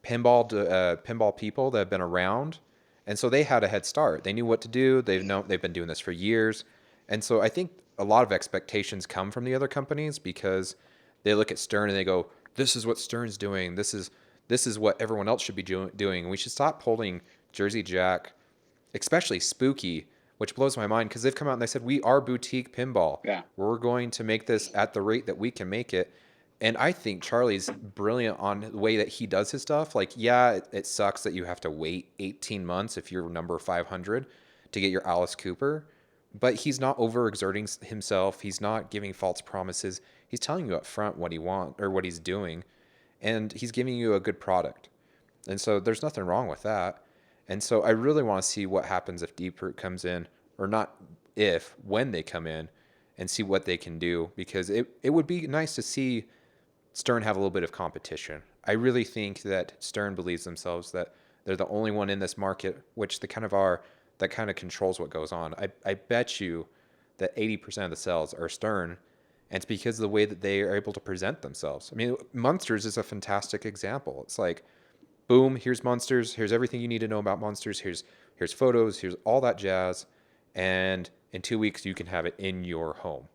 pinball people that have been around, and so they had a head start. They knew what to do. They've been doing this for years, and so I think a lot of expectations come from the other companies because they look at Stern and they go, "This is what Stern's doing. This is what everyone else should be doing. We should stop holding Jersey Jack, especially Spooky." Which blows my mind because they've come out and they said, we are boutique pinball. Yeah. We're going to make this at the rate that we can make it. And I think Charlie's brilliant on the way that he does his stuff. Like, yeah, it sucks that you have to wait 18 months if you're number 500 to get your Alice Cooper, but he's not overexerting himself. He's not giving false promises. He's telling you up front what he wants or what he's doing, and he's giving you a good product. And so there's nothing wrong with that. And so I really want to see what happens if Deep Root comes in, or not if, when they come in, and see what they can do, because it would be nice to see Stern have a little bit of competition. I really think that Stern believes themselves that they're the only one in this market, which they kind of are, that kind of controls what goes on. I bet you that 80% of the sales are Stern, and it's because of the way that they are able to present themselves. I mean, Munsters is a fantastic example. It's like, boom, here's Munsters, here's everything you need to know about Munsters, here's photos, here's all that jazz, and in 2 weeks you can have it in your home.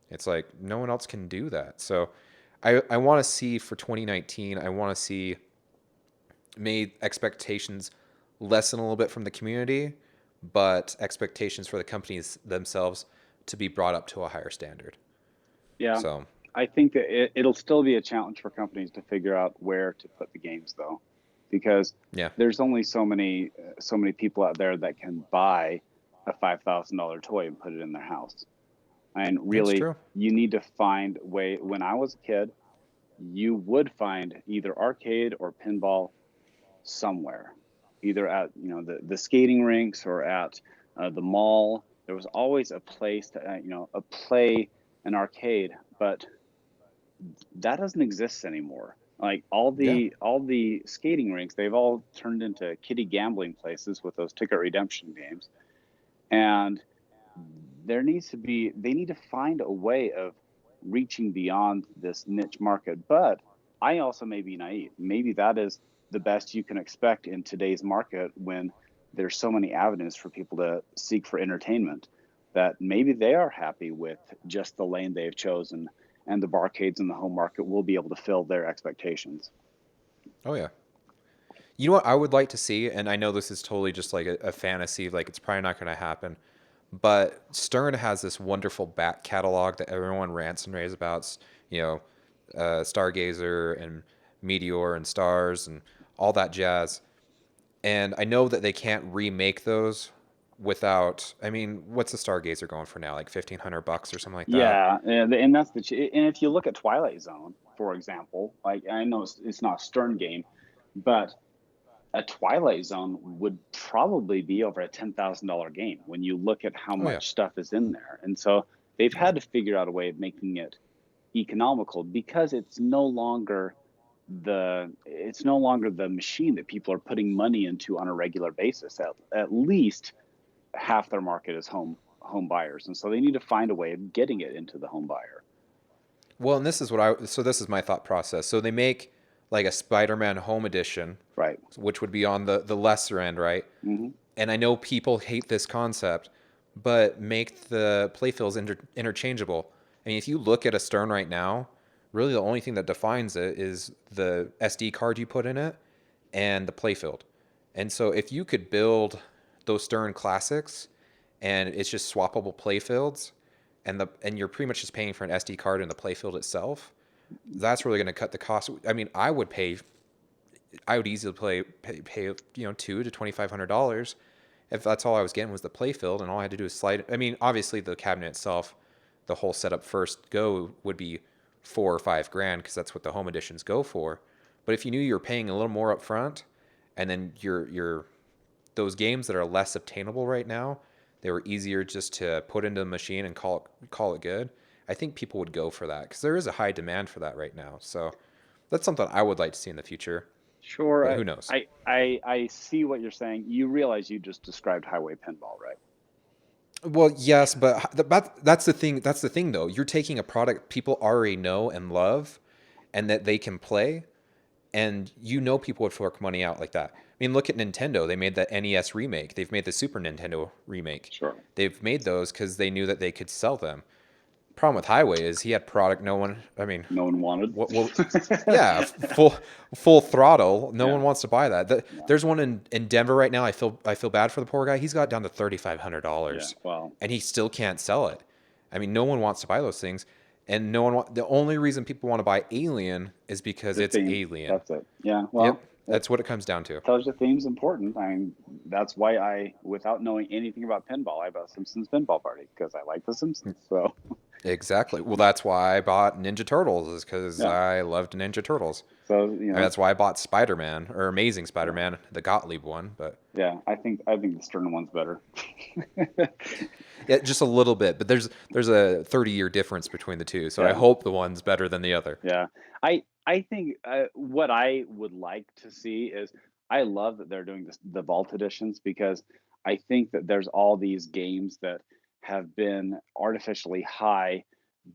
It's like no one else can do that. So I want to see for 2019, I want to see made expectations lessen a little bit from the community, but expectations for the companies themselves to be brought up to a higher standard. Yeah. So, I think that it'll still be a challenge for companies to figure out where to put the games, though, because yeah. there's only so many people out there that can buy a $5,000 toy and put it in their house. And That's really, true. you need to find a way. When I was a kid, you would find either arcade or pinball somewhere, either at the skating rinks or at the mall. There was always a place to a play an arcade, but that doesn't exist anymore. Like Yeah. all the skating rinks, they've all turned into kiddie gambling places with those ticket redemption games. And they need to find a way of reaching beyond this niche market. But I also may be naive. Maybe that is the best you can expect in today's market when there's so many avenues for people to seek for entertainment, that maybe they are happy with just the lane they've chosen, and the barcades in the home market will be able to fill their expectations. Oh yeah. You know what I would like to see, and I know this is totally just like a fantasy, like it's probably not going to happen, but Stern has this wonderful back catalog that everyone rants and raves about, you know, Stargazer and Meteor and Stars and all that jazz. And I know that they can't remake those without, I mean, what's the Stargazer going for now? Like $1,500 or something like that? Yeah, and that's and if you look at Twilight Zone, for example, like I know it's not a Stern game, but a Twilight Zone would probably be over a $10,000 game when you look at how Oh yeah. much stuff is in there. And so they've Yeah. had to figure out a way of making it economical because it's no longer it's no longer the machine that people are putting money into on a regular basis. At least half their market is home buyers, and so they need to find a way of getting it into the home buyer. Well, and this is my thought process. So they make like a Spider-Man Home Edition, Right. which would be on the lesser end, right? Hmm. And I know people hate this concept, but make the playfields interchangeable. I mean, if you look at a Stern right now, really the only thing that defines it is the SD card you put in it and the playfield. And so if you could build those Stern classics and it's just swappable playfields and you're pretty much just paying for an SD card and the playfield itself, that's really going to cut the cost. I mean, I would easily pay $2,000 to $2,500 if that's all I was getting was the playfield and all I had to do is slide. I mean, obviously the cabinet itself, the whole setup first go would be 4 or 5 grand because that's what the home editions go for. But if you knew you were paying a little more up front, and then your those games that are less obtainable right now, they were easier just to put into the machine and call it good. I think people would go for that because there is a high demand for that right now. So that's something I would like to see in the future, Sure. but who knows? I see what you're saying. You realize you just described highway pinball, right? Well, yes, but that's the thing. That's the thing, though. You're taking a product people already know and love, and that they can play, and people would fork money out like that. I mean, look at Nintendo. They made the NES remake. They've made the Super Nintendo remake. Sure. They've made those because they knew that they could sell them. Problem with Highway is he had product no one. I mean, No one wanted. what yeah, full throttle. No Yeah. one wants to buy that. Yeah. There's one in Denver right now. I feel bad for the poor guy. He's got down to Yeah. $3,500, Well, and he still can't sell it. I mean, no one wants to buy those things, and the only reason people want to buy Alien is because the it's theme. Alien. That's it. Yeah. Yep, Well, it that's what it comes down to. tells you theme's important. I mean, that's why without knowing anything about pinball, I bought Simpsons Pinball Party because I like The Simpsons. So, Exactly. Well, that's why I bought Ninja Turtles is because yeah. I loved Ninja Turtles. So, I mean, that's why I bought Spider-Man or Amazing yeah. Spider-Man, the Gottlieb one, but Yeah. I think the Stern one's better. yeah, just a little bit, but there's a 30-year difference between the two, so I Yeah. hope the one's better than the other. Yeah. I think what I would like to see is I love that they're doing the vault editions because I think that there's all these games that have been artificially high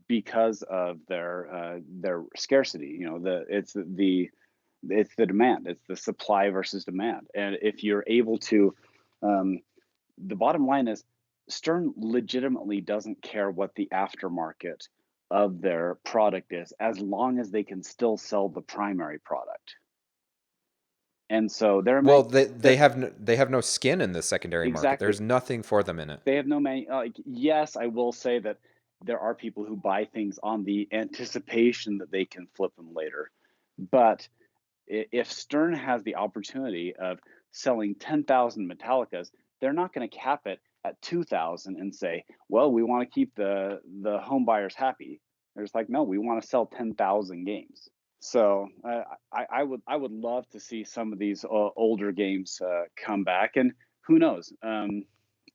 because of their scarcity. You know, it's the demand, it's the supply versus demand. And if you're able to, um, the bottom line is Stern legitimately doesn't care what the aftermarket of their product is as long as they can still sell the primary product. And so Well, they're they have no skin in the secondary market. exactly There's nothing for them in it. they have no many like yes, I will say that there are people who buy things on the anticipation that they can flip them later. But if Stern has the opportunity of selling 10,000 Metallicas, they're not going to cap it at 2,000 and say, "Well, we want to keep the home buyers happy." They're just like, "No, we want to sell 10,000 games." So I would love to see some of these older games come back, and who knows?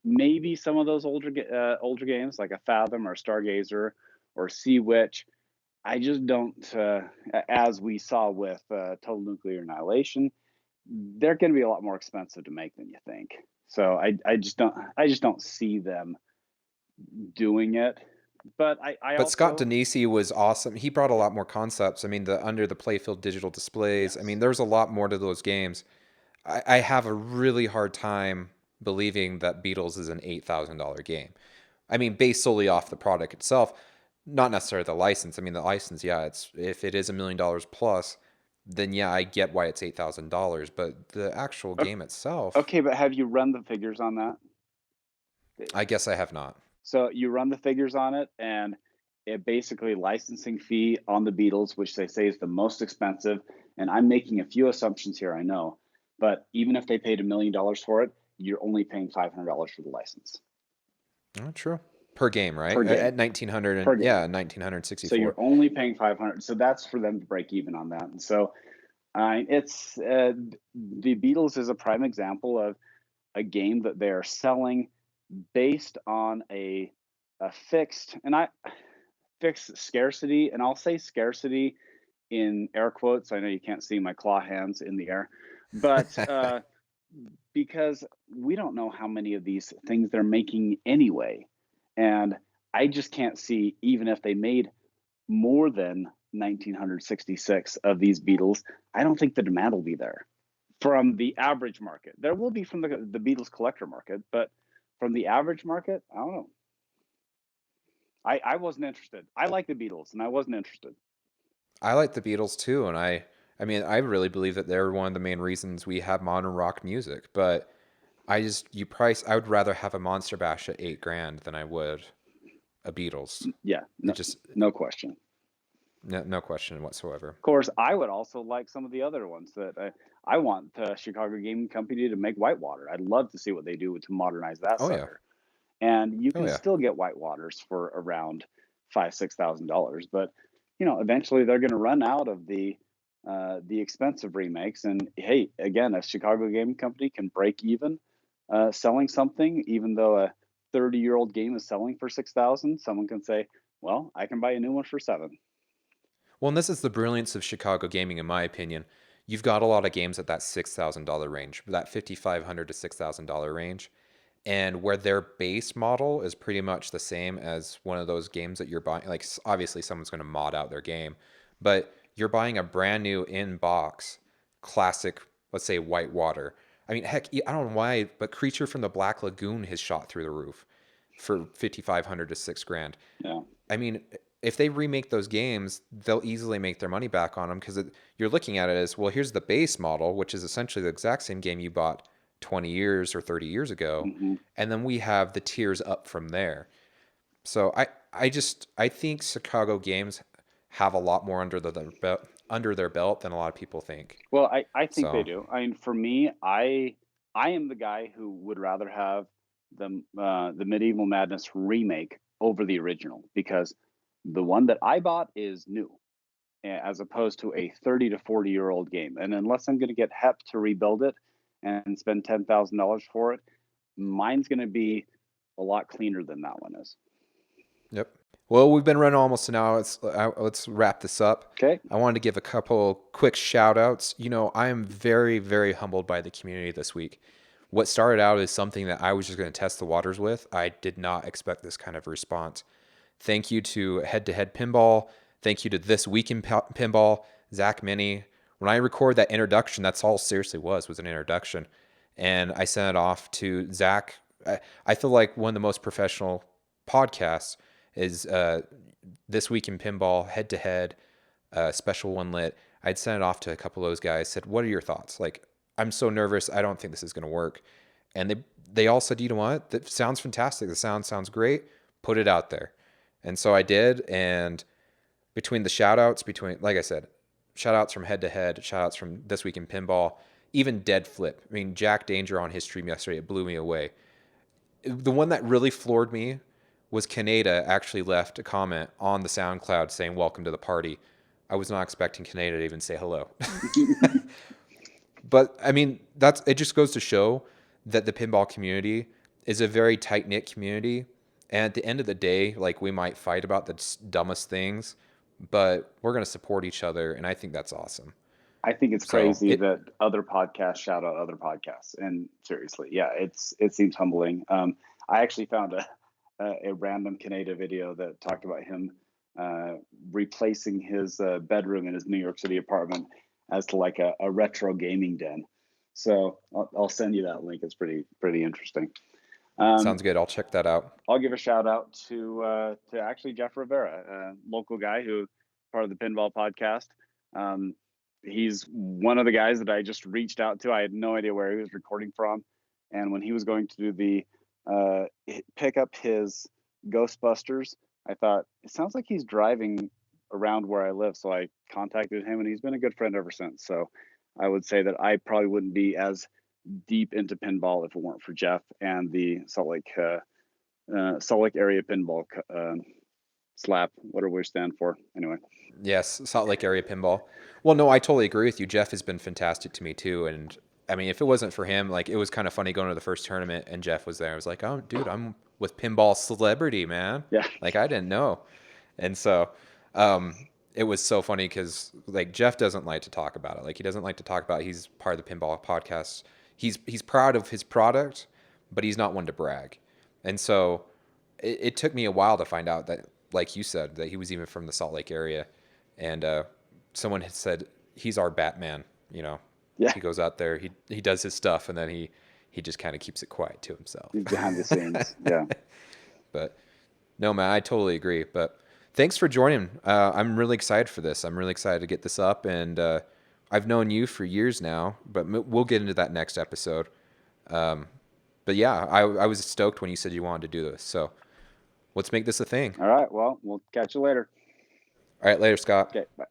Maybe some of those older games like a Fathom or Stargazer or Sea Witch I just don't, as we saw with Total Nuclear Annihilation, they're going to be a lot more expensive to make than you think. So I just don't see them doing it. But I But Scott also Denisi was awesome. He brought a lot more concepts. I mean, the under the playfield digital displays. I yes mean, there's a lot more to those games. I have a really hard time believing that Beatles is an $8,000 game. I mean, based solely off the product itself, not necessarily the license. I mean, the license, yeah, it's if it is $1 million plus, then yeah, I get why it's $8,000. But the actual game itself, okay, but have you run the figures on that? I guess I have not. So you run the figures on it, and it basically licensing fee on the Beatles, which they say is the most expensive. And I'm making a few assumptions here, I know, but even if they paid $1 million for it, you're only paying $500 for the license Oh, true. Per game, right? per game. At 1900 Per and game. yeah, So you're 1964. only paying 500. So that's for them to break even on that. And so it's the Beatles is a prime example of a game that they're selling based on a fixed and I fixed scarcity, and I'll say scarcity in air quotes. I know you can't see my claw hands in the air, but because we don't know how many of these things they're making anyway. And I just can't see, even if they made more than 1966 of these Beetles, I don't think the demand will be there from the average market. There will be from the Beatles collector market, but from the average market, I don't know. I wasn't interested. I like the Beatles, and I wasn't interested. I like the Beatles too, and I mean, I really believe that they're one of the main reasons we have modern rock music. But I would rather have a Monster Bash at 8 grand than I would a Beatles. Yeah, It no, just no question. no question whatsoever. Of course, I would also like some of the other ones that I want the Chicago Gaming Company to make Whitewater. I'd love to see what they do to modernize that Oh yeah, sucker. And you oh can yeah. still get Whitewaters for around $5,000-6,000, but eventually they're going to run out of the expensive remakes. And hey, again, a Chicago Gaming Company can break even selling something, even though a 30-year-old game is selling for 6,000. Someone can say, "Well, I can buy a new one for 7." Well, and this is the brilliance of Chicago gaming, in my opinion. You've got a lot of games at that $6,000 range, that $5,500 to $6,000 range, and where their base model is pretty much the same as one of those games that you're buying. Like, obviously, someone's going to mod out their game, but you're buying a brand new in box classic, let's say, Whitewater. I mean, heck, I don't know why, but Creature from the Black Lagoon has shot through the roof for 5,500 to 6 grand. Yeah. I mean, if they remake those games, they'll easily make their money back on them because you're looking at it as, well, here's the base model, which is essentially the exact same game you bought 20 years or 30 years ago, Hmm. and then we have the tiers up from there. So I think Chicago games have a lot more under their belt than a lot of people think. Well, I think they So, do. I mean, for me, I am the guy who would rather have the Medieval Madness remake over the original, because the one that I bought is new, as opposed to a 30 to 40-year-old game. And unless I'm going to get HEP to rebuild it and spend $10,000 for it, mine's going to be a lot cleaner than that one is. yep. Well, we've been running almost an hour. Let's wrap this up. Okay. I wanted to give a couple quick shout outs. I am very, very humbled by the community this week. What started out as something that I was just going to test the waters with, I did not expect this kind of response. Thank you to Head to Head Pinball. Thank you to This Week in Pinball, Zach Minnie. When I record that introduction, that's all it seriously was an introduction. And I sent it off to Zach. I feel like one of the most professional podcasts is This Week in Pinball, Head to Head, Special One Lit. I'd sent it off to a couple of those guys, said, what are your thoughts? Like, I'm so nervous. I don't think this is going to work. And they all said, you know what? That sounds fantastic. The sound sounds great. Put it out there. And so I did. And between the shout outs, like I said, shout outs from Head to Head, shout outs from This Week in Pinball, even Dead Flip. I mean, Jack Danger on his stream yesterday, it blew me away. The one that really floored me was Kaneda actually left a comment on the SoundCloud saying, welcome to the party. I was not expecting Kaneda to even say hello. But I mean, it just goes to show that the pinball community is a very tight knit community. And at the end of the day, like, we might fight about the dumbest things, but we're going to support each other. And I think that's awesome. I think it's So crazy that other podcasts shout out other podcasts. And seriously, yeah, it seems humbling. I actually found a random Canada video that talked about him replacing his bedroom in his New York City apartment as to like a retro gaming den. So I'll send you that link. It's pretty interesting. sounds good. I'll check that out. I'll give a shout out to actually Jeff Rivera, a local guy who part of the Pinball podcast. He's one of the guys that I just reached out to. I had no idea where he was recording from, and when he was going to do the pick up his Ghostbusters, I thought it sounds like he's driving around where I live. So I contacted him, and he's been a good friend ever since. So I would say that I probably wouldn't be as deep into pinball if it weren't for Jeff and the Salt Lake area pinball SLAP, whatever we stand for. Anyway. Yes, Salt Lake area pinball. Well, no, I totally agree with you. Jeff has been fantastic to me too. And I mean, if it wasn't for him, like, it was kind of funny going to the first tournament and Jeff was there. I was like, oh, dude, I'm with Pinball Celebrity, man. Yeah. Like, I didn't know. And so, um, it was so funny because like Jeff doesn't like to talk about it. Like he doesn't like to talk about he's part of the pinball podcast. He's proud of his product, but he's not one to brag. And so it took me a while to find out that, like you said, that he was even from the Salt Lake area. And someone had said he's our Batman. You know, Yeah, he goes out there, he does his stuff, and then he just kind of keeps it quiet to himself. he's behind the scenes. Yeah. But no, man, I totally agree. But thanks for joining. I'm really excited for this. I'm really excited to get this up, and I've known you for years now, but we'll get into that next episode. Um, but yeah, I was stoked when you said you wanted to do this. So let's make this a thing. All right. Well, we'll catch you later. All right, later, Scott. Okay. Bye.